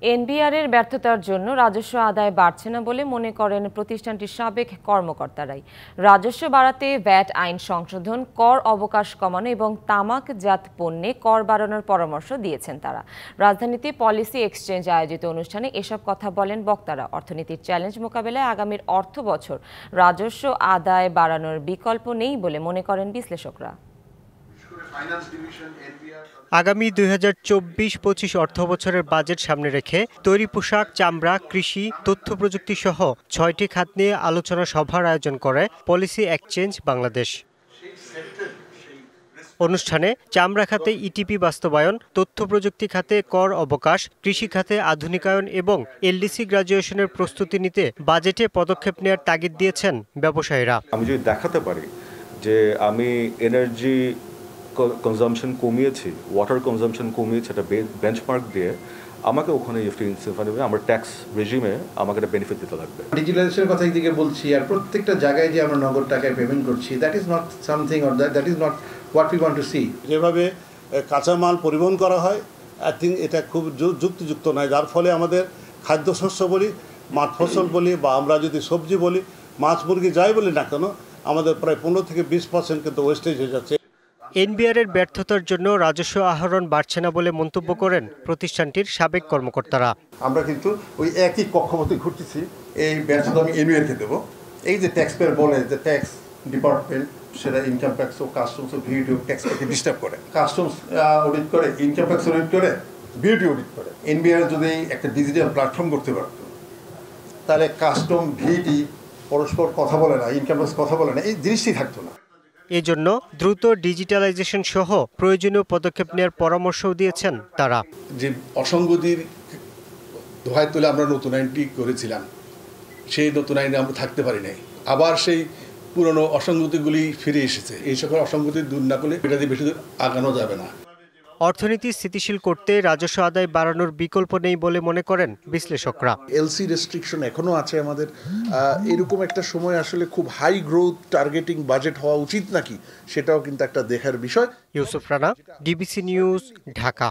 এনবিআরের ব্যর্থতার জন্য রাজস্ব আদায় বাড়ছে না বলে মনে করেন প্রতিষ্ঠানটির সাবেক কর্মকর্তারাই। রাজস্ব বাড়াতে ভ্যাট আইন সংশোধন, কর অবকাশ কমানো এবং তামাকজাত পণ্যে কর বাড়ানোর পরামর্শ দিয়েছেন তারা। রাজধানীতে পলিসি এক্সচেঞ্জ আয়োজিত অনুষ্ঠানে এসব কথা বলেন বক্তারা। অর্থনীতির চ্যালেঞ্জ মোকাবেলায় আগামীর অর্থ বছর রাজস্ব আদায় বাড়ানোর বিকল্প নেই বলে মনে করেন বিশ্লেষকরা। আগামী ২০২৪-২৫ অর্থবছরের বাজেট সামনে রেখে তৈরি পোশাক, চামড়া, কৃষি, তথ্য প্রযুক্তি সহ ৬টি খাত নিয়ে আলোচনা সভার আয়োজন করে পলিসি এক্সচেঞ্জ বাংলাদেশ। অনুষ্ঠানে চামড়া খাতে ইটিপি বাস্তবায়ন, তথ্য প্রযুক্তি খাতে কর অবকাশ, কৃষি খাতে আধুনিকায়ন এবং এলডিসি গ্রাজুয়েশনের প্রস্তুতি নিতে বাজেটে পদক্ষেপ নেওয়ার তাগিদ দিয়েছেন ব্যবসায়ীরা। আমি যদি দেখাতে পারি যে আমি এনার্জি কনজাম্পশন কমিয়েছি, ওয়াটার কনজাম্পশন কমিয়েছি, একটা বেঞ্চমার্ক দিয়ে আমাকে ওখানে আমার ট্যাক্স রেজিমে আমাকে একটা বেনিফিট দিতে লাগবে। ডিজিটালাইজেশনের কথা একদিকে বলছি, আর প্রত্যেকটা জায়গায় যে আমরা নগদ টাকায় পেমেন্ট করছি, that is not something or that is not what we want to see. যেভাবে কাঁচামাল পরিবহন করা হয়, আই থিঙ্ক এটা খুব যুক্তিযুক্ত নয়, যার ফলে আমাদের খাদ্যশস্য বলি, মাঠ ফসল বলি, বা আমরা যদি সবজি বলি, মাছ মুরগি যাই বলি না কেন, আমাদের প্রায় 15 থেকে 20% কিন্তু ওয়েস্টেজ হয়ে যাচ্ছে। এনবিআরের ব্যর্থতার জন্য রাজস্ব আহরণ বাড়ছে না বলে মন্তব্য করেন প্রতিষ্ঠানটির সাবেক কর্মকর্তারা। আমরা কিন্তু ওই একই কক্ষপথে ঘুরতেছি, এই ব্যর্থতা আমি এনবিআরকে দেবো। এই যে ট্যাক্স পেয়ার বলে যে ট্যাক্স ডিপার্টমেন্ট, সেটা ইনকাম ট্যাক্স ও কাস্টমস ও ভিডিও ট্যাক্সকে ডিস্টার্ব করে, কাস্টমস অডিট করে, ইনকাম ট্যাক্স অডিট করে, ভিডিও অডিট করে। এনবিআর যদি একটা ডিজিটাল প্ল্যাটফর্ম করতে পারত, তাহলে কাস্টম ভিডি পরস্পর কথা বলে না, ইনকাম ট্যাক্স কথা বলে না, এই জিনিসটি থাকতো না। এজন্য দ্রুত ডিজিটালাইজেশন সহ প্রয়োজনীয় পদক্ষেপ নেওয়ার পরামর্শও দিয়েছেন তারা। যে অসঙ্গতির দোহাই তুলে আমরা নতুন আইনটি করেছিলাম, সেই নতুন আইনে আমরা থাকতে পারি নাই, আবার সেই পুরনো অসঙ্গতিগুলি ফিরে এসেছে। এই সকল অসঙ্গতি দূর না করলে এটা দিয়ে বেশি দূর আগানো যাবে না। অর্থনীতি স্থিতিশীল করতে রাজস্ব আদায় বাড়ানোর বিকল্প নেই বলে মনে করেন বিশ্লেষকরা। এলসি রেস্ট্রিকশন এখনো আছে আমাদের। এরকম একটা সময় আসলে খুব হাই গ্রোথ টার্গেটিং বাজেট হওয়া উচিত নাকি, সেটাও কিন্তু একটা দেখার বিষয়। Yusuf Rana, DBC news, Dhaka.